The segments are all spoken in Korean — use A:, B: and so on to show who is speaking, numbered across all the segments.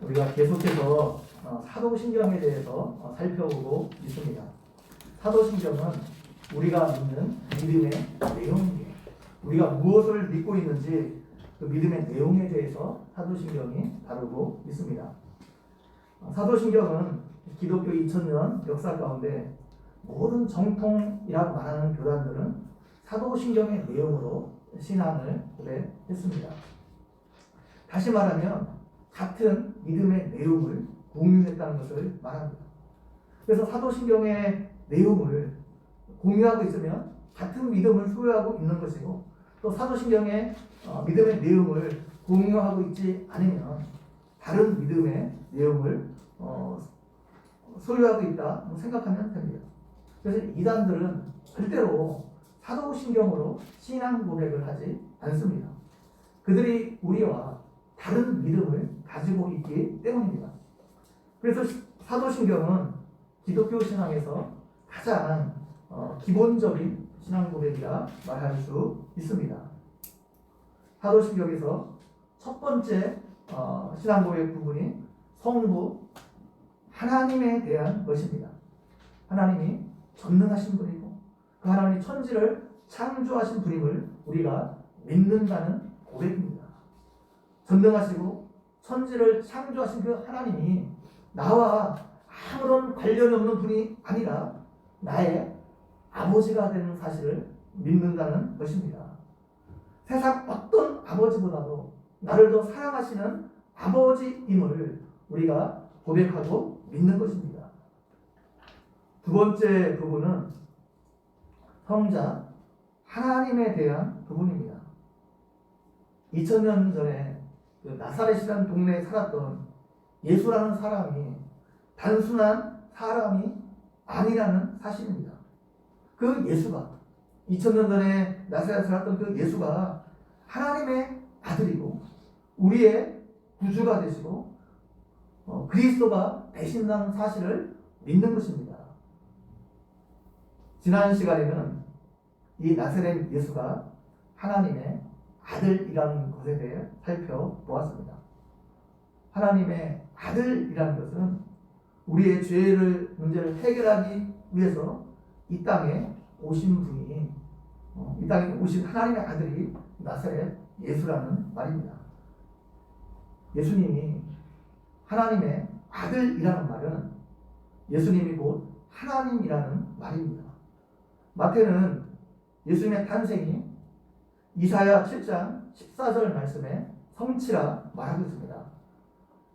A: 우리가 계속해서 사도신경에 대해서 살펴보고 있습니다. 사도신경은 우리가 믿는 믿음의 내용이에요. 우리가 무엇을 믿고 있는지 그 믿음의 내용에 대해서 사도신경이 다루고 있습니다. 사도신경은 기독교 2000년 역사 가운데 모든 정통이라고 말하는 교단들은 사도신경의 내용으로 신앙을 고백했습니다. 다시 말하면 같은 믿음의 내용을 공유했다는 것을 말합니다. 그래서 사도신경의 내용을 공유하고 있으면 같은 믿음을 소유하고 있는 것이고, 또 사도신경의 믿음의 내용을 공유하고 있지 않으면 다른 믿음의 내용을 소유하고 있다 생각하면 됩니다. 그래서 이단들은 절대로 사도신경으로 신앙 고백을 하지 않습니다. 그들이 우리와 다른 믿음을 가지고 있기 때문입니다. 그래서 사도신경은 기독교 신앙에서 가장 기본적인 신앙 고백이라 말할 수 있습니다. 사도신경에서 첫 번째 신앙 고백 부분이 성부 하나님에 대한 것입니다. 하나님이 전능하신 분이고 그 하나님이 천지를 창조하신 분임을 우리가 믿는다는 고백입니다. 전능하시고 천지를 창조하신 그 하나님이 나와 아무런 관련이 없는 분이 아니라 나의 아버지가 되는 사실을 믿는다는 것입니다. 세상 어떤 아버지보다도 나를 더 사랑하시는 아버지임을 우리가 고백하고 믿는 것입니다. 두 번째 부분은 성자 하나님에 대한 부분입니다. 2000년 전에 그 나사렛이라는 동네에 살았던 예수라는 사람이 단순한 사람이 아니라는 사실입니다. 그 예수가 2000년 전에 나사렛에 살았던 그 예수가 하나님의 아들이고 우리의 구주가 되시고 그리스도가 되신다는 사실을 믿는 것입니다. 지난 시간에는 이 나사렛 예수가 하나님의 아들이라는 것에 대해 살펴보았습니다. 하나님의 아들이라는 것은 우리의 죄를 문제를 해결하기 위해서 이 땅에 오신 분이 이 땅에 오신 하나님의 아들이 나사렛 예수라는 말입니다. 예수님이 하나님의 아들이라는 말은 예수님이 곧 하나님이라는 말입니다. 마태는 예수님의 탄생이 이사야 7장 14절 말씀에 성취라 말하고 있습니다.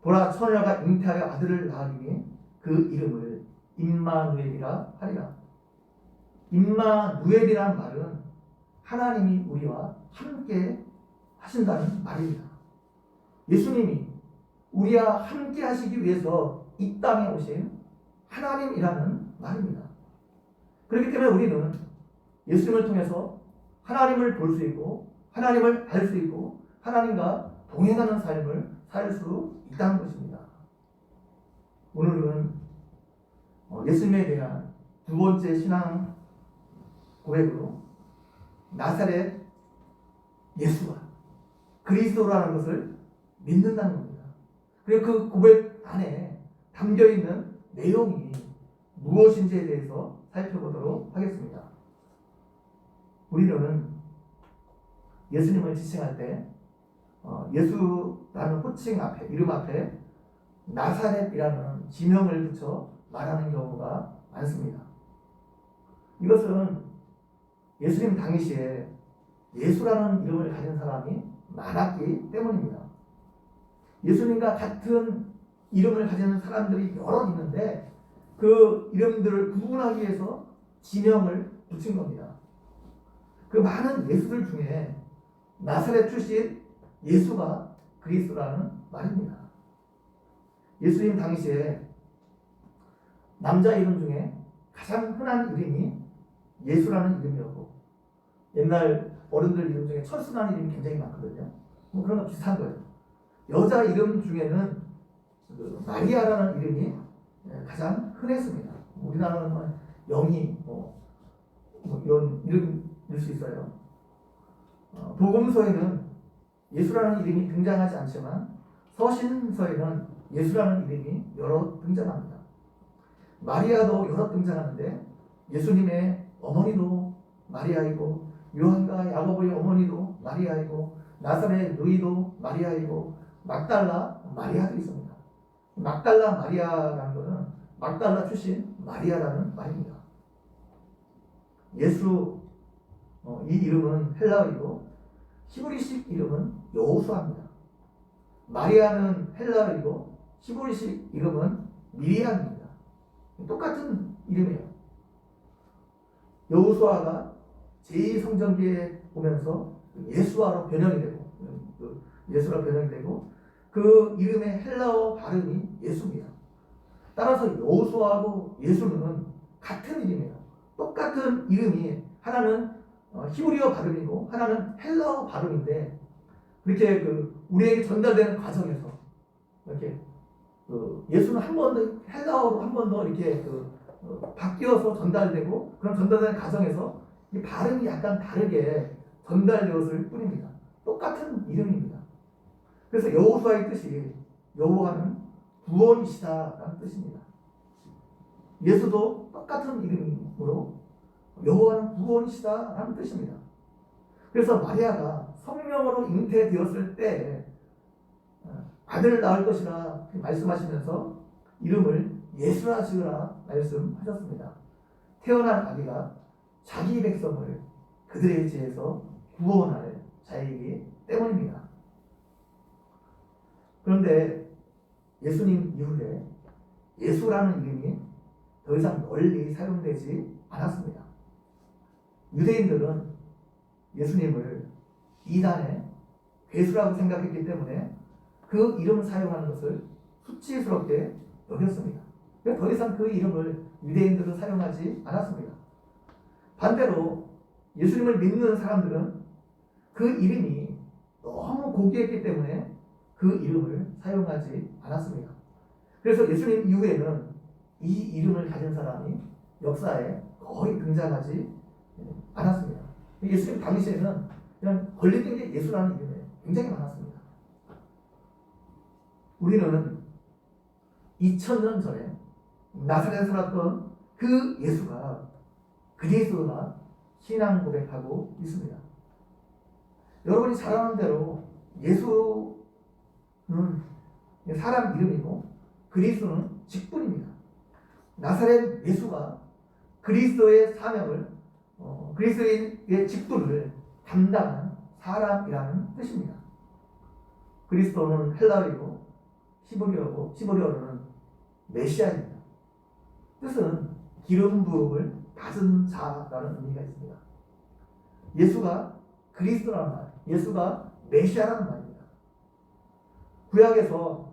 A: 보라 처녀가 잉태하여 아들을 낳으리니 그 이름을 임마누엘이라 하리라. 임마누엘이란 말은 하나님이 우리와 함께 하신다는 말입니다. 예수님이 우리와 함께 하시기 위해서 이 땅에 오신 하나님이라는 말입니다. 그렇기 때문에 우리는 예수님을 통해서 하나님을 볼 수 있고 하나님을 알 수 있고 하나님과 동행하는 삶을 살 수 있다는 것입니다. 오늘은 예수님에 대한 두 번째 신앙 고백으로 나사렛 예수가 그리스도라는 것을 믿는다는 겁니다. 그리고 그 고백 안에 담겨있는 내용이 무엇인지에 대해서 살펴보도록 하겠습니다. 우리는 예수님을 지칭할 때 예수라는 호칭 앞에, 이름 앞에 나사렛이라는 지명을 붙여 말하는 경우가 많습니다. 이것은 예수님 당시에 예수라는 이름을 가진 사람이 많았기 때문입니다. 예수님과 같은 이름을 가지는 사람들이 여러 있는데 그 이름들을 구분하기 위해서 지명을 붙인 겁니다. 그 많은 예수들 중에 나사렛 출신 예수가 그리스도라는 말입니다. 예수님 당시에 남자 이름 중에 가장 흔한 이름이 예수라는 이름이었고 옛날 어른들 이름 중에 철수라는 이름이 굉장히 많거든요. 뭐 그런 거 비슷한 거예요. 여자 이름 중에는 그 마리아라는 이름이 가장 흔했습니다. 우리나라는 영희 이런 이름일 수 있어요. 복음서에는 예수라는 이름이 등장하지 않지만 서신서에는 예수라는 이름이 여러 등장합니다. 마리아도 여러 등장하는데 예수님의 어머니도 마리아이고 요한과 야고보의 어머니도 마리아이고 나사렛 누이도 마리아이고 막달라 마리아도 있습니다. 막달라 마리아라는 것은 막달라 출신 마리아라는 말입니다. 예수 이 이름은 헬라어이고 히브리식 이름은 여호수아입니다. 마리아는 헬라어이고 히브리식 이름은 미리암입니다. 똑같은 이름이에요. 여호수아가 제2성전기에 오면서 예수아로 변형이 되고 예수로 변형이 되고 그 이름의 헬라어 발음이 예수입니다. 따라서 여호수아하고 예수는 같은 이름이에요. 똑같은 이름이 하나는 히브리어 발음이고 하나는 헬라어 발음인데 그렇게 우리에게 전달되는 과정에서 이렇게 예수는 한 번 더 헬라어로 한 번 더 이렇게 바뀌어서 전달되고 그런 전달되는 과정에서 이 발음이 약간 다르게 전달되었을 뿐입니다. 똑같은 이름입니다. 그래서 여호수아의 뜻이 여호와는 구원이시다라는 뜻입니다. 예수도 똑같은 이름으로 여호와는 구원이시다라는 뜻입니다. 그래서 마리아가 성령으로 잉태되었을 때 아들을 낳을 것이라 말씀하시면서 이름을 예수라 지으라 말씀하셨습니다. 태어난 아기가 자기 백성을 그들의 죄에서 구원할 자이기 때문입니다. 그런데 예수님 이후에 예수라는 이름이 더 이상 널리 사용되지 않았습니다. 유대인들은 예수님을 이단의 괴수라고 생각했기 때문에 그 이름을 사용하는 것을 수치스럽게 여겼습니다. 그래서 더 이상 그 이름을 유대인들은 사용하지 않았습니다. 반대로 예수님을 믿는 사람들은 그 이름이 너무 고귀했기 때문에 그 이름을 사용하지 않았습니다. 그래서 예수님 이후에는 이 이름을 가진 사람이 역사에 거의 등장하지 않았습니다. 예수님 당시에는 그냥 걸리는 게 예수라는 이름이 굉장히 많았습니다. 우리는 2000년 전에 나사렛에 살았던 그 예수가 그리스도라 신앙 고백하고 있습니다. 여러분이 잘 아는 대로 예수는 사람 이름이고 그리스도는 직분입니다. 나사렛 예수가 그리스도의 사명을 그리스도의 직분을 담당한 사람이라는 뜻입니다. 그리스도는 헬라어이고 히브리어로는 메시아입니다. 뜻은 기름 부음을 받은 자라는 의미가 있습니다. 예수가 그리스도라는 말, 예수가 메시아라는 말입니다. 구약에서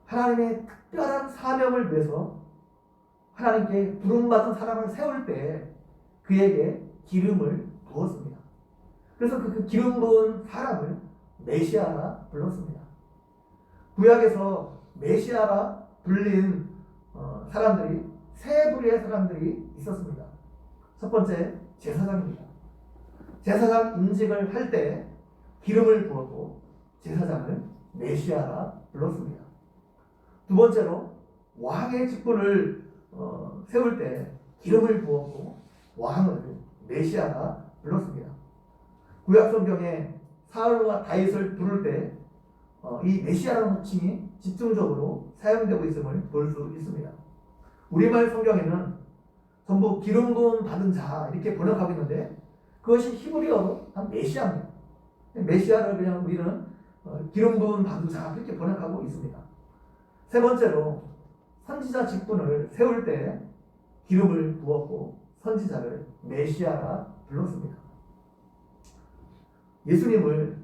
A: 하나님의 특별한 사명을 위해서 하나님께 부름받은 사람을 세울 때 그에게 기름을 부었습니다. 그래서 그 기름 부은 사람을 메시아라 불렀습니다. 구약에서 메시아라 불린 사람들이 세 부류의 사람들이 있었습니다. 첫 번째 제사장입니다. 제사장 임직을 할 때 기름을 부었고 제사장을 메시아라 불렀습니다. 두 번째로 왕의 직분을 세울 때 기름을 부었고 왕을 메시아라 불렀습니다. 구약 성경에 사울과 다윗을 부를 때 이 메시아라는 호칭이 집중적으로 사용되고 있음을 볼 수 있습니다. 우리말 성경에는 전부 기름 부음 받은 자 이렇게 번역하고 있는데 그것이 히브리어로 메시아입니다. 메시아를 그냥 우리는 기름 부음 받은 자 이렇게 번역하고 있습니다. 세 번째로 선지자 직분을 세울 때 기름을 부었고 선지자를 메시아라 불렀습니다. 예수님을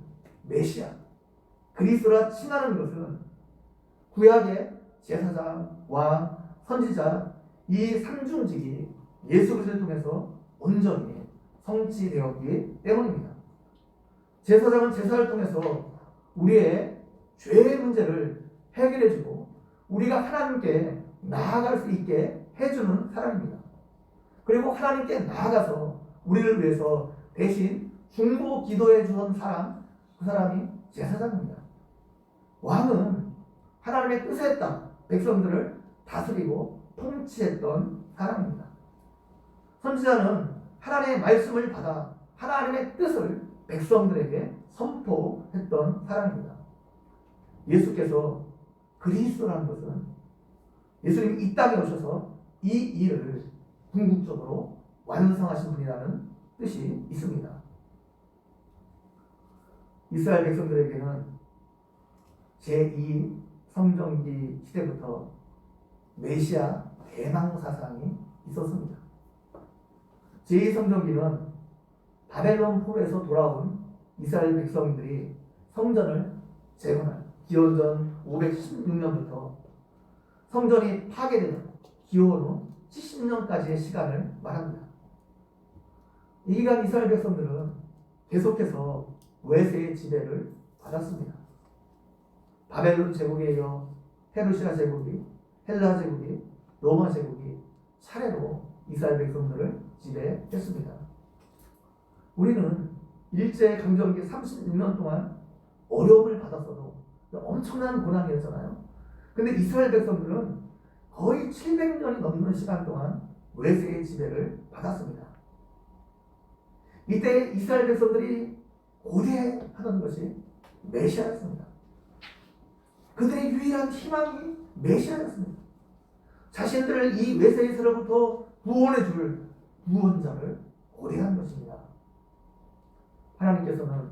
A: 메시아, 그리스도라 칭하는 것은 구약의 제사장, 왕, 선지자 이 삼중직이 예수 그리스도를 통해서 온전히 성취되었기 때문입니다. 제사장은 제사를 통해서 우리의 죄의 문제를 해결해주고 우리가 하나님께 나아갈 수 있게 해주는 사람입니다. 그리고 하나님께 나아가서 우리를 위해서 대신 중보 기도해 주던 사람, 그 사람이 제사장입니다. 왕은 하나님의 하나님의 뜻에 따라 백성들을 다스리고 통치했던 사람입니다. 선지자는 하나님의 말씀을 받아 하나님의 뜻을 백성들에게 선포했던 사람입니다. 예수께서 그리스도라는 것은 예수님이 이 땅에 오셔서 이 일을 궁극적으로 완성하신 분이라는 뜻이 있습니다. 이스라엘 백성들에게는 제2 성전기 시대부터 메시아 대망 사상이 있었습니다. 제2 성전기는 바벨론 포로에서 돌아온 이스라엘 백성들이 성전을 재건한 기원전 516년부터 성전이 파괴되는 기원 후 70년까지의 시간을 말합니다. 이 기간 이스라엘 백성들은 계속해서 외세의 지배를 받았습니다. 바벨론 제국에 이어 페르시아 제국이, 헬라 제국이, 로마 제국이 차례로 이스라엘 백성들을 지배했습니다. 우리는 일제강점기 36년 동안 어려움을 받았어도 엄청난 고난이었잖아요. 근데 이스라엘 백성들은 거의 700년이 넘는 시간 동안 외세의 지배를 받았습니다. 이때 이스라엘 백성들이 고대하던 것이 메시아였습니다. 그들의 유일한 희망이 메시아였습니다. 자신들을 이 외세에서로부터 구원해 줄 구원자를 고대한 것입니다. 하나님께서는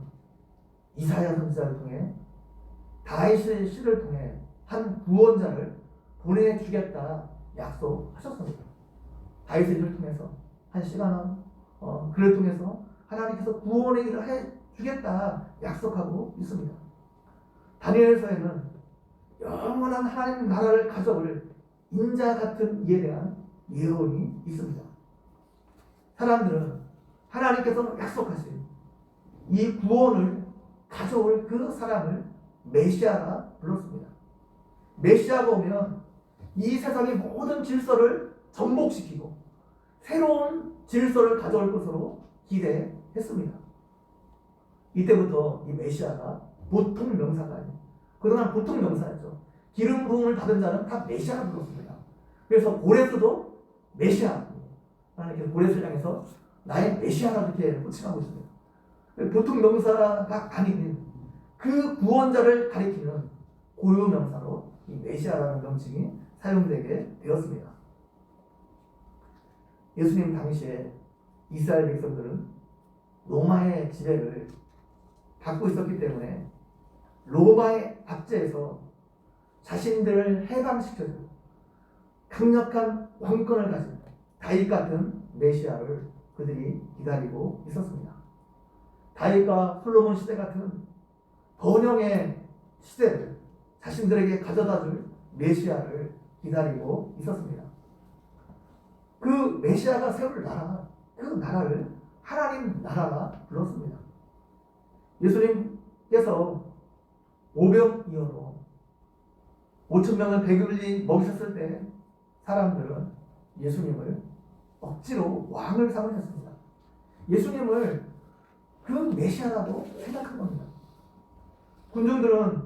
A: 이사야 선지자를 통해 다윗의 시를 통해 한 구원자를 보내주겠다 약속하셨습니다. 다윗의 시를 통해서 한 시간은 그를 통해서 하나님께서 구원의 일을 해주겠다 약속하고 있습니다. 다니엘서에는 영원한 하나님 나라를 가져올 인자 같은 이에 대한 예언이 있습니다. 사람들은 하나님께서 약속하신 이 구원을 가져올 그 사람을 메시아라 불렀습니다. 메시아가 오면 이 세상의 모든 질서를 전복시키고 새로운 질서를 가져올 것으로 기대했습니다. 이때부터 이 메시아가 보통 명사가 아니에요. 그동안 보통 명사였죠. 기름 부음을 받은 자는 다 메시아라 불렀습니다. 그래서 고레스도 메시아, 하나님께서 고레스를 향해서 나의 메시아라 이렇게 호칭하고 있습니다. 보통 명사가 아닌 그 구원자를 가리키는 고유 명사로 이 메시아라는 명칭이 사용되게 되었습니다. 예수님 당시에 이스라엘 백성들은 로마의 지배를 받고 있었기 때문에 로마의 압제에서 자신들을 해방시켜주는 강력한 왕권을 가진 다윗 같은 메시아를 그들이 기다리고 있었습니다. 다윗과 솔로몬 시대 같은 번영의 시대를 자신들에게 가져다줄 메시아를 기다리고 있었습니다. 그 메시아가 세울 나라, 그 나라를 하나님 나라라 불렀습니다. 예수님께서 오병이어로 5,000명을 배불리 먹이셨을 때 사람들은 예수님을 억지로 왕을 삼으셨습니다. 예수님을 그 메시아라고 생각한 겁니다. 군중들은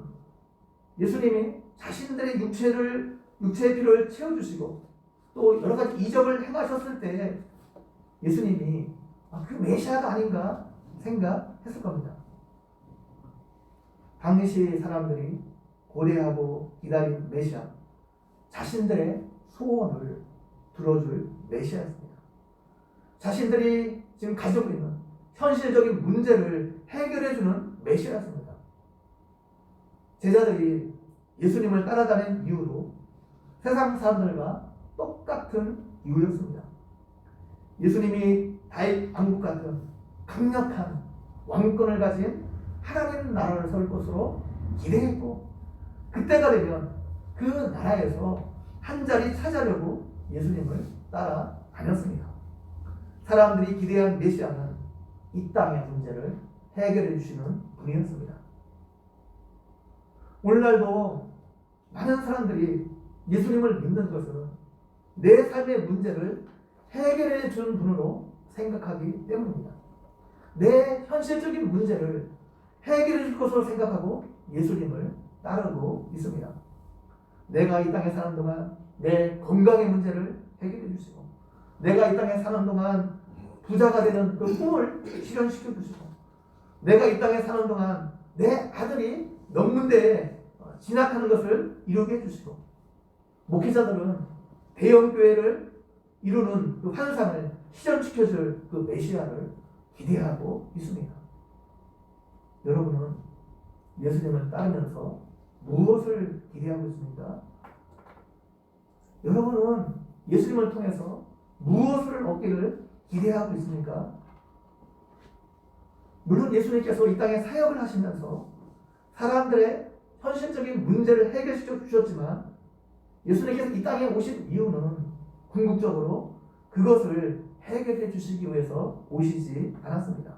A: 예수님이 자신들의 육체의 필요를 채워주시고 또 여러 가지 이적을 행하셨을 때 예수님이 그 메시아가 아닌가 생각했을 겁니다. 당시 사람들이 고대하고 기다린 메시아, 자신들의 소원을 들어줄 메시아였습니다. 자신들이 지금 가지고 있는 현실적인 문제를 해결해주는 메시아였습니다. 제자들이 예수님을 따라다닌 이유도 세상 사람들과 똑같은 이유였습니다. 예수님이 다윗 왕국 같은 강력한 왕권을 가진 하나님 나라를 세울 것으로 기대했고 그때가 되면 그 나라에서 한 자리 차지하려고 예수님을 따라다녔습니다. 사람들이 기대한 메시아는 이 땅의 문제를 해결해 주시는 분이었습니다. 오늘날도 많은 사람들이 예수님을 믿는 것은 내 삶의 문제를 해결해 주는 분으로 생각하기 때문입니다. 내 현실적인 문제를 해결해 줄 것으로 생각하고 예수님을 따르고 있습니다. 내가 이 땅에 사는 동안 내 건강의 문제를 해결해 주시고, 내가 이 땅에 사는 동안 부자가 되는 그 꿈을 실현시켜 주시고, 내가 이 땅에 사는 동안 내 아들이 명문대에 진학하는 것을 이루게 해주시고, 목회자들은 대형교회를 이루는 그 환상을 실현시켜줄 그 메시아를 기대하고 있습니다. 여러분은 예수님을 따르면서 무엇을 기대하고 있습니까? 여러분은 예수님을 통해서 무엇을 얻기를 기대하고 있습니까? 물론 예수님께서 이 땅에 사역을 하시면서 사람들의 현실적인 문제를 해결시켜 주셨지만, 예수님께서 이 땅에 오신 이유는 궁극적으로 그것을 해결해 주시기 위해서 오시지 않았습니다.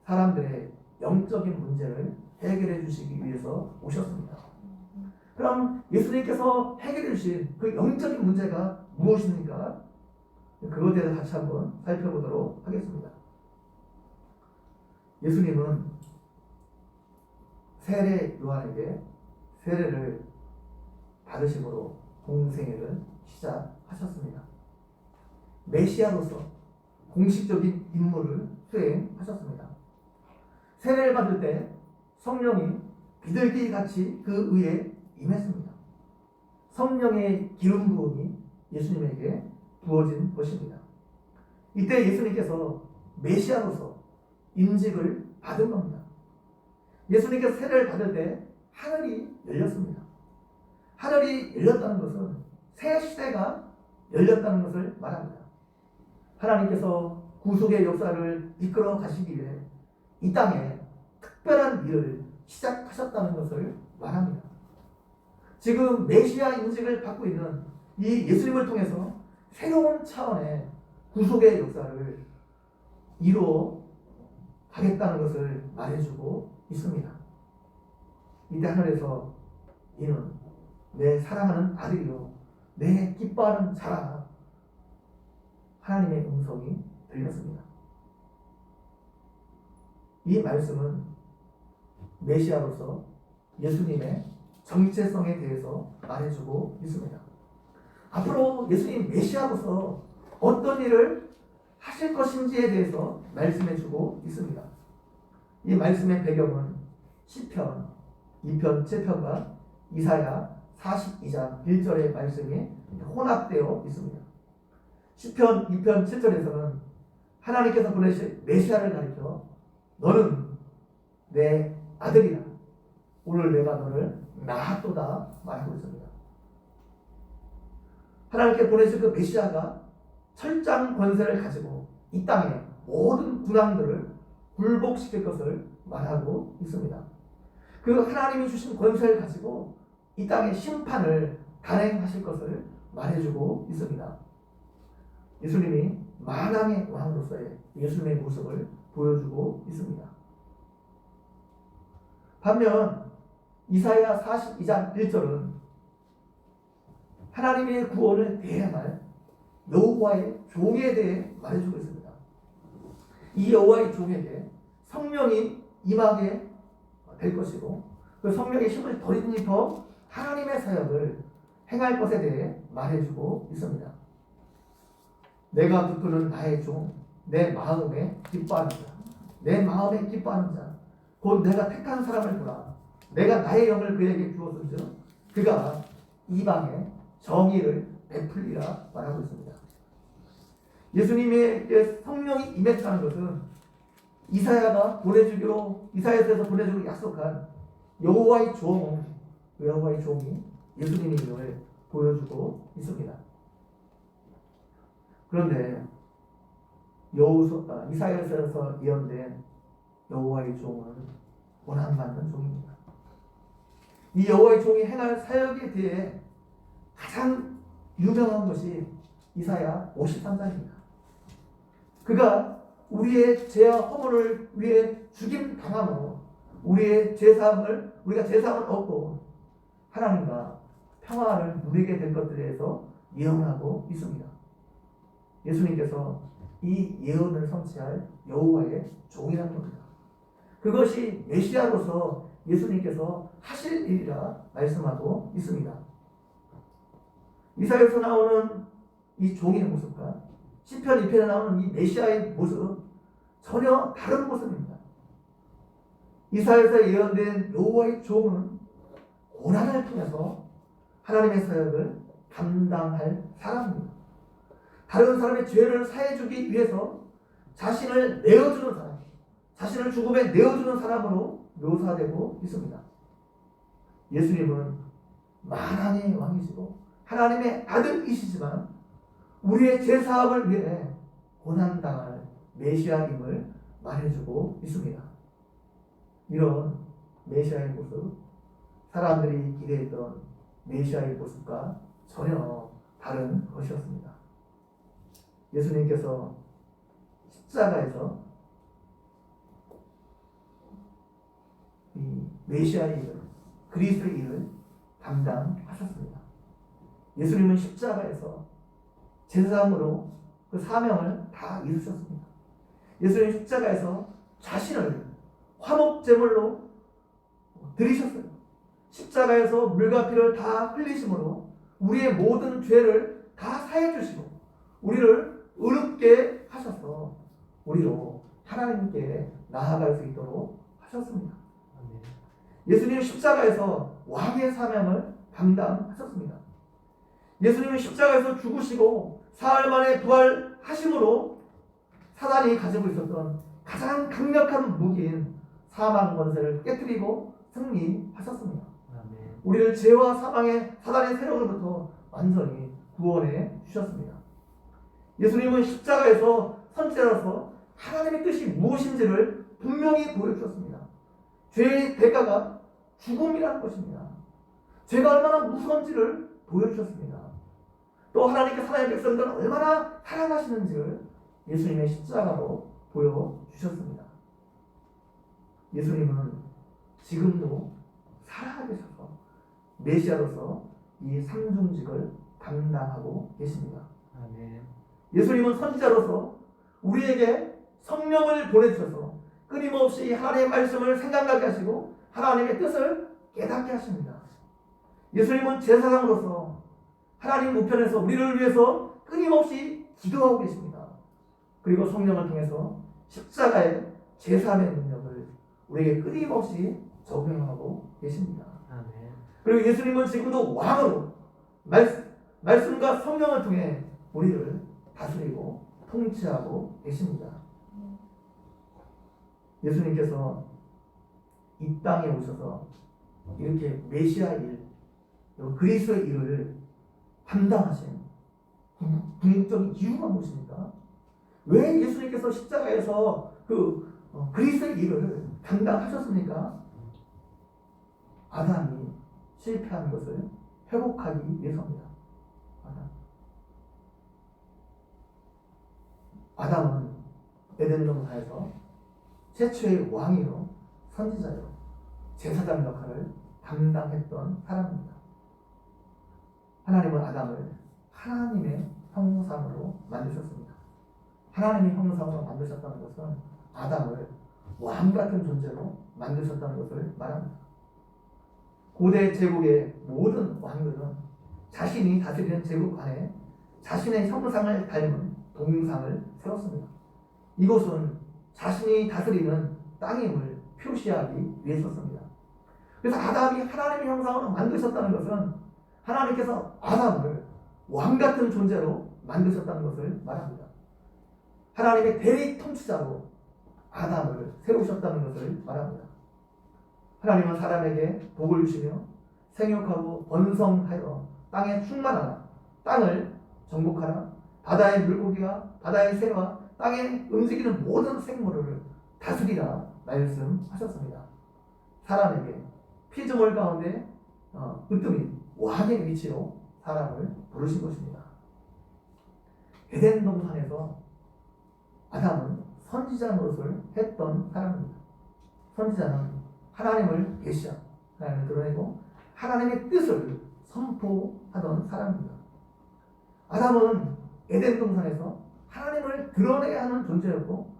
A: 사람들의 영적인 문제를 해결해 주시기 위해서 오셨습니다. 그럼 예수님께서 해결해 주신 그 영적인 문제가 무엇입니까? 그것에 대해서 같이 한번 살펴보도록 하겠습니다. 예수님은 세례 요한에게 세례를 받으심으로 공생애를 시작하셨습니다. 메시아로서 공식적인 임무를 수행하셨습니다. 세례를 받을 때 성령이 비둘기 같이 그 위에 임했습니다. 성령의 기름 부음이 예수님에게 부어진 것입니다. 이때 예수님께서 메시아로서 인직을 받은 겁니다. 예수님께서 세례를 받을 때 하늘이 열렸습니다. 하늘이 열렸다는 것은 새 시대가 열렸다는 것을 말합니다. 하나님께서 구속의 역사를 이끌어 가시기 위해 이 땅에 특별한 일을 시작하셨다는 것을 말합니다. 지금 메시아 인직을 받고 있는 이 예수님을 통해서 새로운 차원의 구속의 역사를 이루어 가겠다는 것을 말해주고 있습니다. 이때 하늘에서 이는 내 사랑하는 아들이요 내 기뻐하는 자라, 하나님의 음성이 들렸습니다. 이 말씀은 메시아로서 예수님의 정체성에 대해서 말해주고 있습니다. 앞으로 예수님 메시아로서 어떤 일을 하실 것인지에 대해서 말씀해주고 있습니다. 이 말씀의 배경은 시편 2편 7편과 이사야 42장 1절의 말씀이 혼합되어 있습니다. 시편 2편 7절에서는 하나님께서 보내실 메시아를 가리켜 너는 내 아들이라, 오늘 내가 너를 낳았도다 말하고 있습니다. 하나님께 보내실 그 메시아가 철장 권세를 가지고 이 땅의 모든 군왕들을 굴복시킬 것을 말하고 있습니다. 그 하나님이 주신 권세를 가지고 이 땅의 심판을 단행하실 것을 말해주고 있습니다. 예수님이 만왕의 왕으로서의 예수님의 모습을 보여주고 있습니다. 반면 이사야 42장 1절은 하나님의 구원을 대행할 여호와의 종에 대해 말해주고 있습니다. 이 여호와의 종에게 성령이 임하게 될 것이고, 그 성령의 힘을 덧입혀 하나님의 사역을 행할 것에 대해 말해주고 있습니다. 내가 붙드는 나의 종, 내 마음에 기뻐하는 자, 내 마음에 기뻐하는 자, 곧 내가 택한 사람을 보라. 내가 나의 영을 그에게 주었은즉 그가 이방에 정의를 베풀리라 말하고 있습니다. 예수님의 성령이 임했다는 것은 이사야에서 보내주기로 약속한 여호와의 종, 여호와의 종이 예수님의 임을 보여주고 있습니다. 그런데 이사야에서 예언된 여호와의 종은 고난받는 종입니다. 이 여호와의 종이 행할 사역에 대해 가장 유명한 것이 이사야 53장입니다. 그가 우리의 죄와 허물을 위해 죽임 당함으로 우리가 제사함을 얻고 하나님과 평화를 누리게 될 것들에 대해서 예언하고 있습니다. 예수님께서 이 예언을 성취할 여호와의 종이라는 겁니다. 그것이 메시아로서 예수님께서 하실 일이라 말씀하고 있습니다. 이사야에서 나오는 이 종의 모습과 시편 2편에 나오는 이 메시아의 모습 전혀 다른 모습입니다. 이사야에서 예언된 여호와의 종은 고난을 통해서 하나님의 사역을 감당할 사람입니다. 다른 사람의 죄를 사해주기 위해서 자신을 내어주는 사람, 자신을 죽음에 내어주는 사람으로 묘사되고 있습니다. 예수님은 만왕의 왕이시고 하나님의 아들이시지만 우리의 죄사함을 위해 고난당할 메시아임을 말해주고 있습니다. 이런 메시아의 모습, 사람들이 기대했던 메시아의 모습과 전혀 다른 것이었습니다. 예수님께서 십자가에서 이 메시아의 일을, 그리스도의 일을 담당하셨습니다. 예수님은 십자가에서 제사장으로 그 사명을 다 이루셨습니다. 예수님은 십자가에서 자신을 화목제물로 드리셨어요. 십자가에서 물과 피를 다 흘리심으로 우리의 모든 죄를 다 사해 주시고 우리를 의롭게 하셔서 우리로 하나님께 나아갈 수 있도록 하셨습니다. 예수님은 십자가에서 왕의 사명을 감당하셨습니다. 예수님은 십자가에서 죽으시고 사흘 만에 부활하심으로 사단이 가지고 있었던 가장 강력한 무기인 사망 권세를 깨뜨리고 승리하셨습니다. 우리를 죄와 사망의 사단의 세력으로부터 완전히 구원해 주셨습니다. 예수님은 십자가에서 선지자로서 하나님의 뜻이 무엇인지를 분명히 보여주셨습니다. 죄의 대가가 죽음이라는 것입니다. 죄가 얼마나 무서운지를 보여주셨습니다. 또 하나님께서 하나님의 백성들을 얼마나 사랑하시는지를 예수님의 십자가로 보여주셨습니다. 예수님은 지금도 살아계셔서 메시아로서 이 삼중직을 감당하고 계십니다. 아멘. 예수님은 선지자로서 우리에게 성령을 보내주셔서 끊임없이 하나님의 말씀을 생각나게 하시고 하나님의 뜻을 깨닫게 하십니다. 예수님은 제사장으로서 하나님 우편에서 우리를 위해서 끊임없이 기도하고 계십니다. 그리고 성령을 통해서 십자가의 제사의 능력을 우리에게 끊임없이 적용하고 계십니다. 아멘. 그리고 예수님은 지금도 왕으로 말씀과 성령을 통해 우리를 다스리고 통치하고 계십니다. 예수님께서 이 땅에 오셔서 이렇게 메시아 일, 그리스도의 일을 담당하신 궁극적인 이유가 무엇입니까? 왜 예수님께서 십자가에서 그리스도의 일을 감당하셨습니까? 아담이 실패한 것을 회복하기 위해서입니다. 아담은 에덴 동산에서 최초의 왕이요, 선지자요, 제사장 역할을 담당했던 사람입니다. 하나님은 아담을 하나님의 형상으로 만드셨습니다. 하나님의 형상으로 만드셨다는 것은 아담을 왕 같은 존재로 만드셨다는 것을 말합니다. 고대 제국의 모든 왕들은 자신이 다스리는 제국 안에 자신의 형상을 닮은 동상을 세웠습니다. 이것은 자신이 다스리는 땅임을 표시하기 위해서였습니다. 그래서 아담이 하나님의 형상으로 만드셨다는 것은 하나님께서 아담을 왕 같은 존재로 만드셨다는 것을 말합니다. 하나님의 대리 통치자로 아담을 세우셨다는 것을 말합니다. 하나님은 사람에게 복을 주시며 생육하고 번성하여 땅에 충만하라, 땅을 정복하라, 바다의 물고기와 바다의 새와 땅에 움직이는 모든 생물을 다스리라 말씀하셨습니다. 사람에게 피조물 가운데 으뜸인 왕의 위치로 사람을 부르신 것입니다. 에덴 동산에서 아담은 선지자 노릇을 했던 사람입니다. 선지자는 하나님을 계시하고 하나님을 드러내고 하나님의 뜻을 선포하던 사람입니다. 아담은 에덴 동산에서 하나님을 드러내야 하는 존재였고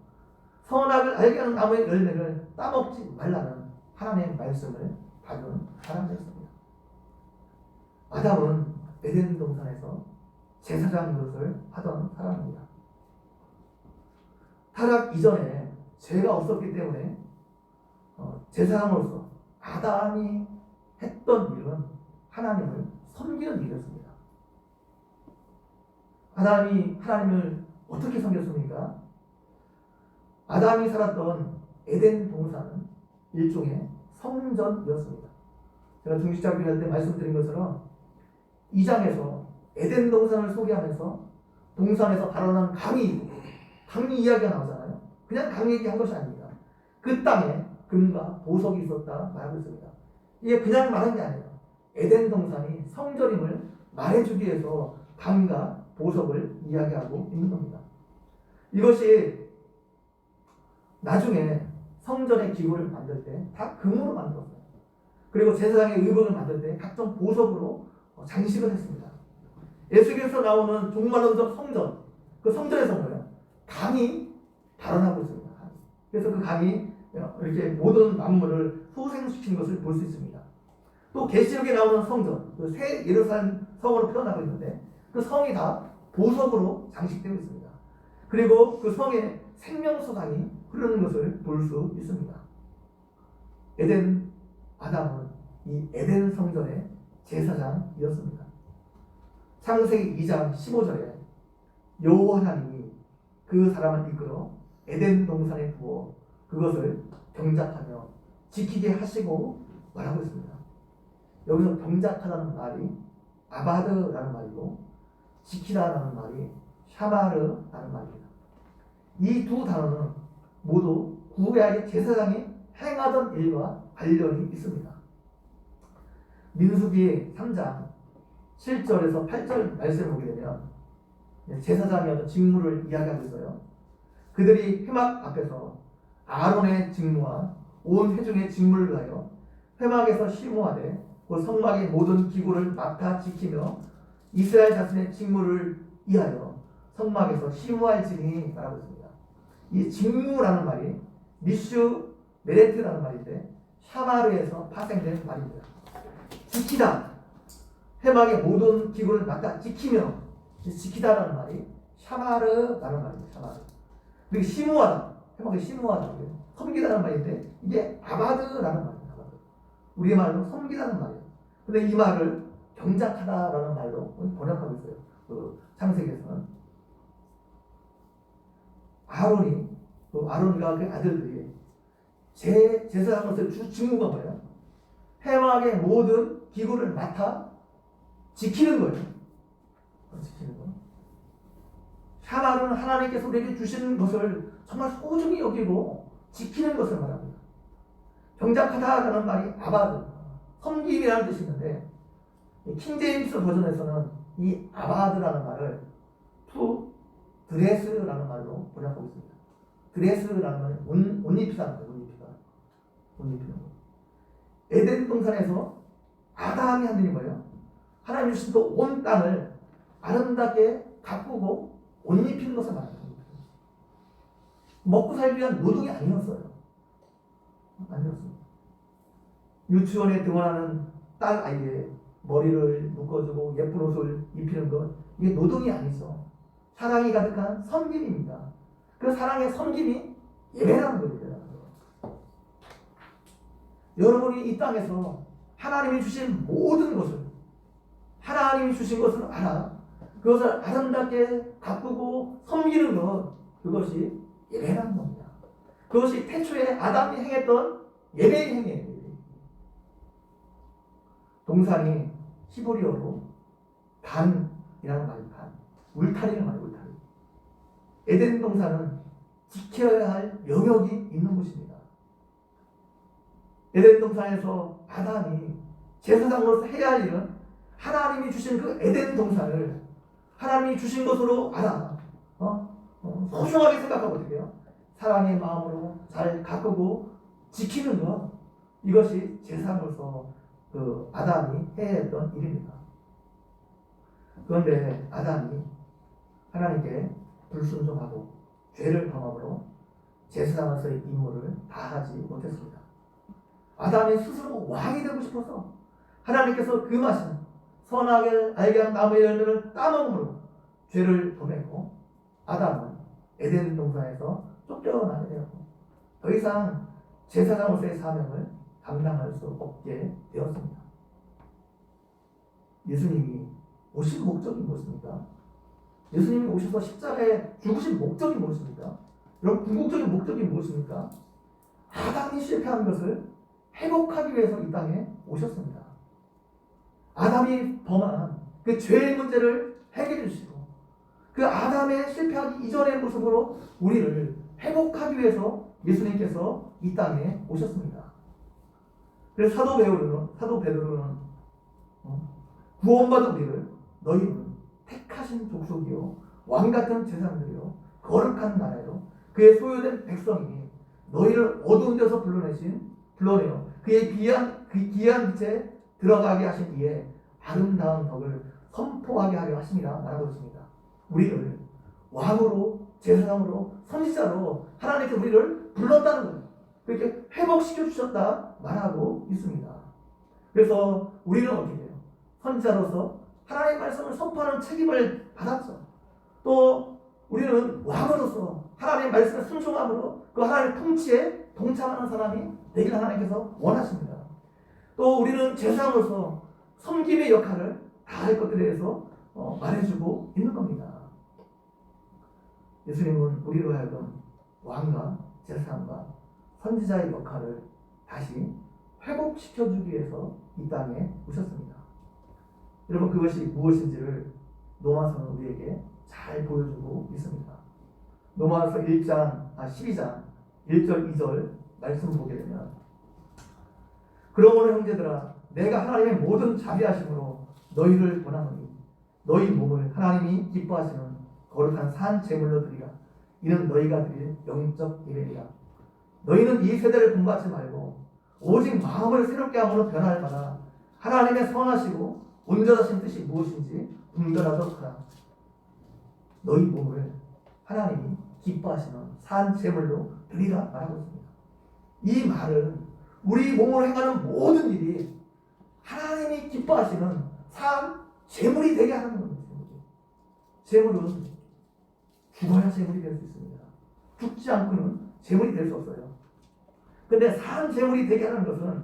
A: 선악을 알게 하는 나무의 열매를 따먹지 말라는 하나님의 말씀을 받은 사람이었습니다. 아담은 에덴 동산에서 제사장 노릇을 하던 사람입니다. 타락 이전에 죄가 없었기 때문에 제사장으로서 아담이 했던 일은 하나님을 섬기는 일이었습니다. 아담이 하나님을 어떻게 섬겼습니까? 아담이 살았던 에덴 동산은 일종의 성전이었습니다. 제가 중식자비 할 때 말씀드린 것처럼 2장에서 에덴 동산을 소개하면서 동산에서 발원한 강이 이야기가 나오잖아요. 그냥 강 얘기한 것이 아닙니다. 그 땅에 금과 보석이 있었다 말하고 있습니다. 이게 그냥 말한 게 아니에요. 에덴 동산이 성전임을 말해주기 위해서 강과 보석을 이야기하고 있는 겁니다. 이것이 나중에 성전의 기구를 만들 때 다 금으로 만들었어요. 그리고 제사장의 의복을 만들 때 각종 보석으로 장식을 했습니다. 예수께서 나오는 종말론적 성전, 그 성전에서 뭐예요? 강이 발원하고 있습니다. 그래서 그 강이 이렇게 모든 만물을 소생시킨 것을 볼 수 있습니다. 또 계시록에 나오는 성전, 그 새 예루살렘 성으로 표현하고 있는데 그 성이 다 보석으로 장식되어 있습니다. 그리고 그 성에 생명수강이 흐르는 것을 볼 수 있습니다. 아담은 이 에덴 성전의 제사장이었습니다. 창세기 2장 15절에 여호와 하나님이 그 사람을 이끌어 에덴 동산에 두어 그것을 경작하며 지키게 하시고 말하고 있습니다. 여기서 경작하다는 말이 아바드라는 말이고 지키다라는 말이 샤마르라는 말입니다. 이 두 단어는 모두 구약의 제사장이 행하던 일과 관련이 있습니다. 민수기 3장 7절에서 8절 말씀을 보게 되면 제사장의 어떤 직무를 이야기하고 있어요. 그들이 회막 앞에서 아론의 직무와 온 회중의 직무를 위하여 회막에서 심호하되 그 성막의 모든 기구를 맡아 지키며 이스라엘 자손의 직무를 위하여 성막에서 심호할지니 말하고 있습니다. 이 직무라는 말이 미슈 메레트라는 말인데 샤마르에서 파생된 말입니다. 지키다, 회막의 모든 기구를 맡아 지키며 지키다라는 말이 샤마르라는 말입니다. 샤마르. 그리고 심호하다, 회막에 심호하다, 섬기다라는 말인데 이게 아바드라는 말입니다. 아바드. 우리 말로 섬기다는 말이에요. 근데 이 말을 경작하다라는 말로 번역하고 있어요. 그 창세기에서는 아론과 그 아들들이 제사장으로서 주 직무가 뭐예요? 회막의 모든 기구를 맡아 지키는 거예요. 지키는 거. 샤마르는 하나님께서 우리에게 주신 것을 정말 소중히 여기고 지키는 것을 말합니다. 경작하다라는 말이 아바드, 섬김이라는 뜻이 있는데 킹제임스 버전에서는 이 아바드라는 말을 투 드레스라는 말로 번역하고 있습니다. 드레스라는 말은 옷 입히다는 거예요. 옷 입히는 거. 에덴 동산에서 아담이 한 일이 뭐예요? 하나님 주신 그 온 땅을 아름답게 가꾸고 옷 입히는 것을 말합니다. 먹고 살기 위한 노동이 아니었어요. 아니었습니다. 유치원에 등원하는 딸 아이의 머리를 묶어주고 예쁜 옷을 입히는 것, 이게 노동이 아니죠. 사랑이 가득한 섬김입니다. 그 사랑의 섬김이 예배라는 거예요. 여러분이 이 땅에서 하나님이 주신 모든 것을, 하나님이 주신 것을 알아 그것을 아름답게 가꾸고 섬기는 것, 그것이 예배라는 겁니다. 그것이 태초에 아담이 행했던 예배의 행위예요. 동산이 히브리어로 간이라는 말이 간, 울타리를 말해요. 울타리. 에덴 동산은 지켜야 할 영역이 있는 곳입니다. 에덴 동산에서 아담이 제사장으로서 해야 할 일은 하나님이 주신 그 에덴 동산을 하나님이 주신 것으로 알아 소중하게 생각하고 어떻게 해요? 사랑의 마음으로 잘 가꾸고 지키는 것, 이것이 제사장으로서 그 아담이 해야 했던 일입니다. 그런데 아담이 하나님께 불순종하고 죄를 범함으로 제사장으로서의 임무를 다하지 못했습니다. 아담이 스스로 왕이 되고 싶어서 하나님께서 금하신 선악을 알게 한 나무의 열매를 따먹음으로 죄를 범했고 아담은 에덴 동산에서 쫓겨나게 되었고 더 이상 제사장으로서의 사명을 감당할 수 없게 되었습니다. 예수님이 오신 목적이 무엇입니까? 예수님이 오셔서 십자가에 죽으신 목적이 무엇입니까? 여러분 궁극적인 목적이 무엇입니까? 아담이 실패한 것을 회복하기 위해서 이 땅에 오셨습니다. 아담이 범한 그 죄의 문제를 해결해 주시고 그 아담의 실패하기 이전의 모습으로 우리를 회복하기 위해서 예수님께서 이 땅에 오셨습니다. 그래서 사도 베드로는 구원받은 우리를 너희는 택하신 족속이요 왕같은 제사장들이요 거룩한 나라요 그의 소유된 백성이 너희를 어두운 데서 불러내어 그의 귀한 빛에 들어가게 하신 이에 아름다운 덕을 선포하게 하려 하심이라 말하고 있습니다. 우리를 왕으로 제사장으로 선지자로 하나님께서 우리를 불렀다는 거예요. 그렇게 회복시켜 주셨다 말하고 있습니다. 그래서 우리는 어떻게 돼요? 선지자로서 하나님의 말씀을 선포하는 책임을 받았죠. 또 우리는 왕으로서 하나님의 말씀에 순종함으로 그 하나님의 통치에 동참하는 사람이 되길 하나님께서 원하십니다. 또 우리는 제사장으로서 섬김의 역할을 다할 것들에 대해서 말해주고 있는 겁니다. 예수님은 우리로 하여금 왕과 제사장과 선지자의 역할을 다시 회복시켜주기 위해서 이 땅에 오셨습니다. 여러분 그것이 무엇인지를 로마서는 우리에게 잘 보여주고 있습니다. 로마서 12장 1절 2절 말씀을 보게 되면 그러므로 형제들아 내가 하나님의 모든 자비하심으로 너희를 권하노니 너희 몸을 하나님이 기뻐하시는 거룩한 산 제물로 드리라. 이는 너희가 드릴 영적 예배니라. 너희는 이 세대를 본받지 말고 오직 마음을 새롭게 함으로 변할 만한 하나님의 선하시고 온전하신 뜻이 무엇인지 분별하도록 하라. 너희 몸을 하나님이 기뻐하시는 산 제물로 드리라 말하고 있습니다. 이 말은 우리 몸으로 행하는 모든 일이 하나님이 기뻐하시는 산 제물이 되게 하는 겁니다. 제물은 죽어야 제물이 될 수 있습니다. 죽지 않고는 제물이 될 수 없어요. 근데 산 제물이 되게 하는 것은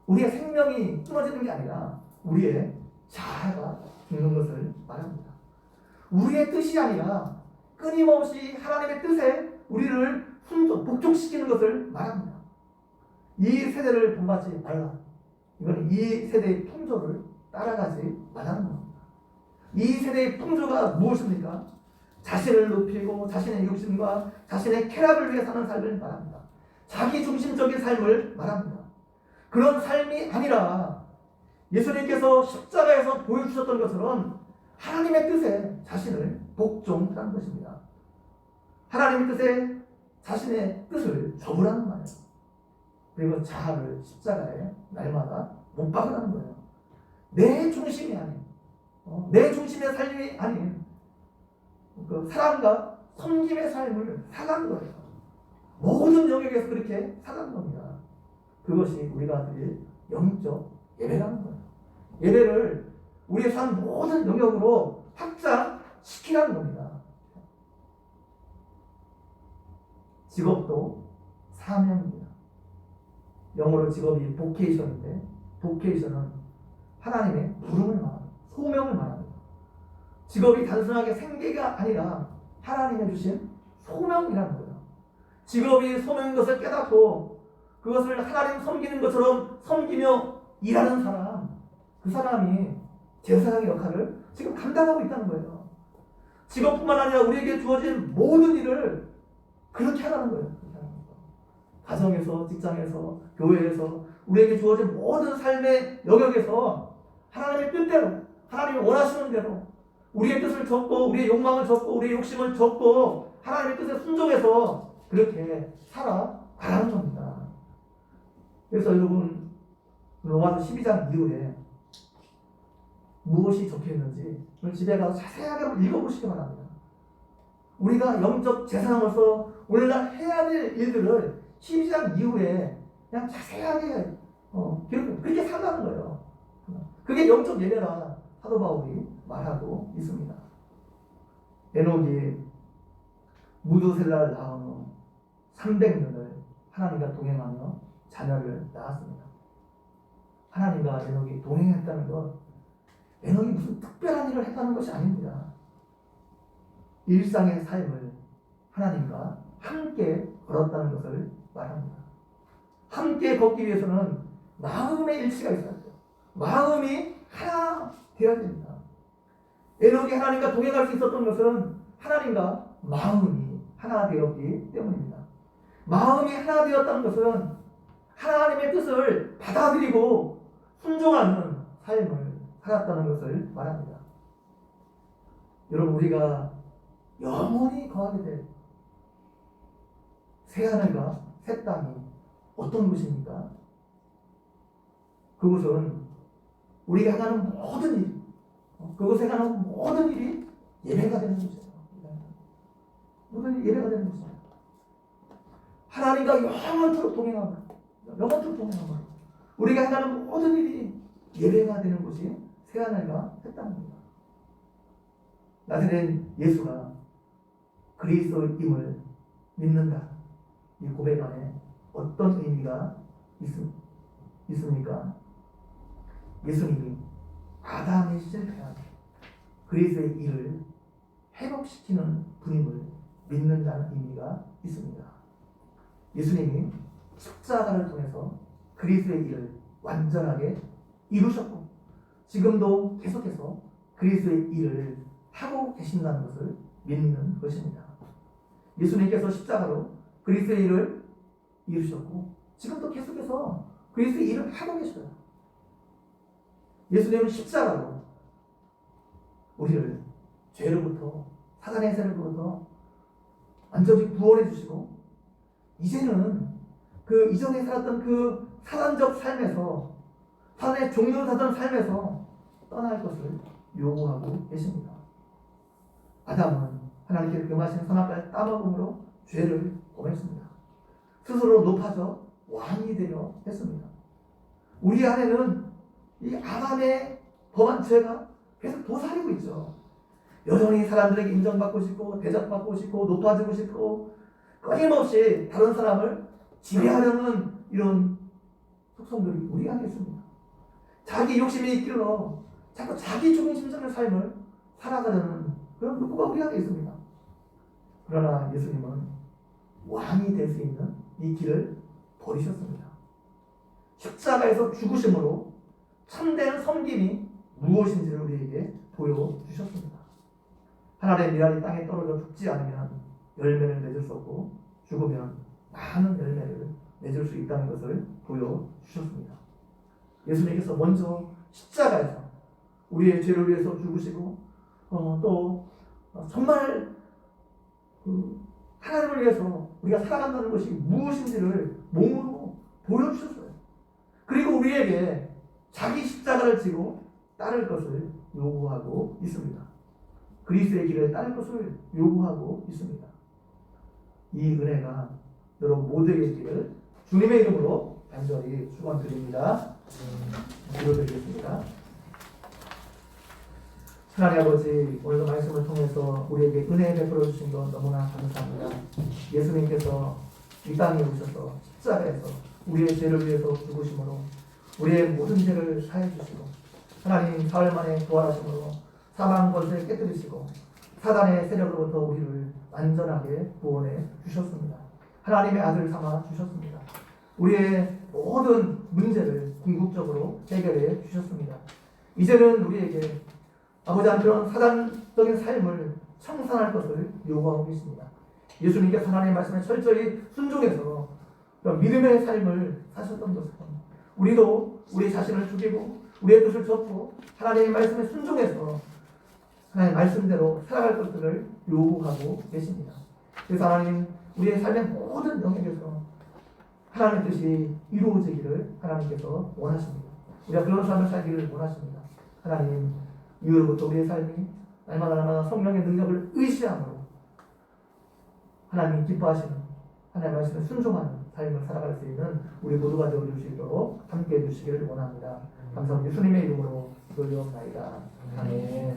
A: 우리의 생명이 끊어지는 게 아니라 우리의 자아가 죽는 것을 말합니다. 우리의 뜻이 아니라 끊임없이 하나님의 뜻에 우리를 복종시키는 것을 말합니다. 이 세대를 본받지 말라. 이건 이 세대의 풍조를 따라가지 말라는 겁니다. 이 세대의 풍조가 무엇입니까? 자신을 높이고 자신의 욕심과 자신의 쾌락을 위해 사는 삶을 말합니다. 자기 중심적인 삶을 말합니다. 그런 삶이 아니라 예수님께서 십자가에서 보여주셨던 것처럼 하나님의 뜻에 자신을 복종하는 것입니다. 하나님의 뜻에 자신의 뜻을 접으라는 말이에요. 그리고 자아를 십자가에 날마다 못 박으라는 거예요. 내 중심이 아닌 내 중심의 삶이 아닌 그 사랑과 섬김의 삶을 살아가는 거예요. 모든 영역에서 그렇게 살아가는 겁니다. 그것이 우리가 드릴 영적 예배라는 거예요. 예배를 우리의 삶 모든 영역으로 확장시키라는 겁니다. 직업도 사명입니다. 영어로 직업이 보케이션인데 보케이션은 하나님의 부름을 말합니다. 소명을 말합니다. 직업이 단순하게 생계가 아니라 하나님의 주신 소명이라는 거예요. 직업이 소명인 것을 깨닫고 그것을 하나님 섬기는 것처럼 섬기며 일하는 사람, 그 사람이 제사장의 역할을 지금 감당하고 있다는 거예요. 직업뿐만 아니라 우리에게 주어진 모든 일을 그렇게 하라는 거예요. 가정에서, 직장에서, 교회에서 우리에게 주어진 모든 삶의 영역에서 하나님의 뜻대로, 하나님이 원하시는 대로 우리의 뜻을 접고 우리의 욕망을 접고 우리의 욕심을 접고 하나님의 뜻에 순종해서 그렇게 살아가라는 겁니다. 그래서 여러분 로마서 12장 이후에 무엇이 적혀있는지 집에 가서 자세하게 읽어보시기 바랍니다. 우리가 영적 재산으로서 오늘날 해야 될 일들을 12장 이후에 그냥 자세하게 그렇게 살라는 거예요. 그게 영적 예배라 사도 바울이 말하고 있습니다. 에녹이 무두셀라를 낳은 후 300년을 하나님과 동행하며 자녀를 낳았습니다. 하나님과 에녹이 동행했다는 것, 에녹이 무슨 특별한 일을 했다는 것이 아닙니다. 일상의 삶을 하나님과 함께 걸었다는 것을 말합니다. 함께 걷기 위해서는 마음의 일치가 있어야 돼요. 마음이 하나 되어야 됩니다. 에녹이 하나님과 동행할 수 있었던 것은 하나님과 마음이 하나 되었기 때문입니다. 마음이 하나 되었다는 것은 하나님의 뜻을 받아들이고 순종하는 삶을 살았다는 것을 말합니다. 여러분, 우리가 영원히 거하게 될 새하늘과 새 땅이 어떤 곳입니까? 그곳은 우리가 행하는 모든 일, 그곳에 행하는 모든 일이 예배가 되는 곳이에요. 모든 일이 예배가 되는 곳이에요. 하나님과 영원토록 동행하고 우리가 행하는 모든 일이 예배가 되는 곳이 새하늘과 새 땅입니다. 나사렛 예수가 그리스도임을 믿는다. 이 고백 안에 어떤 의미가 있습니까? 예수님이 아담의 실패한 그리스도의 일을 회복시키는 분임을 믿는다는 의미가 있습니다. 예수님이 십자가를 통해서 그리스도의 일을 완전하게 이루셨고 지금도 계속해서 그리스도의 일을 하고 계신다는 것을 믿는 것입니다. 예수님께서 십자가로 그리스도의 일을 이루셨고 지금도 계속해서 그리스도의 일을 하고 계셔요. 예수님은 십자가로 우리를 죄로부터 사단의 세력으로부터 완전히 구원해 주시고 이제는 그 이전에 살았던 그 사단적 삶에서 사단의 종로로 살던 삶에서 떠날 것을 요구하고 계십니다. 아담은 하나님께서 금하신 선악과를 따먹음으로 죄를 범했습니다. 스스로 높아져 왕이 되려 했습니다. 우리 안에는 이 아담의 범한 죄가 계속 도사리고 있죠. 여전히 사람들에게 인정받고 싶고 대접받고 싶고 높아지고 싶고 끊임없이 다른 사람을 지배하려는 이런 속성들이 우리 안에 있습니다. 자기 욕심이 이끌어 자꾸 자기 중심적인 삶을 살아가려는 그런 욕구가 우리 안에 있습니다. 그러나 예수님은 왕이 될 수 있는 이 길을 버리셨습니다. 십자가에서 죽으심으로 참된 섬김이 무엇인지를 우리에게 보여주셨습니다. 하나님의 미랄이 땅에 떨어져 죽지 않으면 열매를 맺을 수 없고 죽으면 많은 열매를 맺을 수 있다는 것을 보여주셨습니다. 예수님께서 먼저 십자가에서 우리의 죄를 위해서 죽으시고 또 정말 하나님을 위해서 우리가 살아간다는 것이 무엇인지를 몸으로 보여주셨어요. 그리고 우리에게 자기 십자가를 지고 따를 것을 요구하고 있습니다. 그리스도의 길을 따를 것을 요구하고 있습니다. 이 은혜가 여러분 모두에게 있기를 주님의 이름으로 간절히 축원드립니다. 기도드리겠습니다. 하나님 아버지, 오늘도 말씀을 통해서 우리에게 은혜 베풀어 주신 것 너무나 감사합니다. 예수님께서 이 땅에 오셔서 십자가에서 우리의 죄를 위해서 죽으심으로 우리의 모든 죄를 사해 주시고 하나님 사흘 만에 부활하심으로 사망 권세를 깨뜨리시고 사단의 세력으로부터 우리를 완전하게 구원해 주셨습니다. 하나님의 아들 삼아 주셨습니다. 우리의 모든 문제를 궁극적으로 해결해 주셨습니다. 이제는 우리에게 아버지 한 그런 사단적인 삶을 청산할 것을 요구하고 계십니다. 예수님께서 하나님의 말씀에 철저히 순종해서 믿음의 삶을 사셨던 것처럼 우리도 우리 자신을 죽이고 우리의 뜻을 접고 하나님의 말씀에 순종해서 하나님의 말씀대로 살아갈 것들을 요구하고 계십니다. 그래서 하나님 우리의 삶의 모든 영역에서 하나님의 뜻이 이루어지기를 하나님께서 원하십니다. 우리가 그런 삶을 살기를 원하십니다. 하나님 이후로부터 우리의 삶이 날마다 성령의 능력을 의시함으로 하나님이 기뻐하시는 하나님의 말씀에 순종하는 삶을 살아갈 수 있는 우리 모두가 되어 주시도록 함께해 주시기를 원합니다. 감사합니다. 예수님의 이름으로 기도드리옵나이다. 아멘.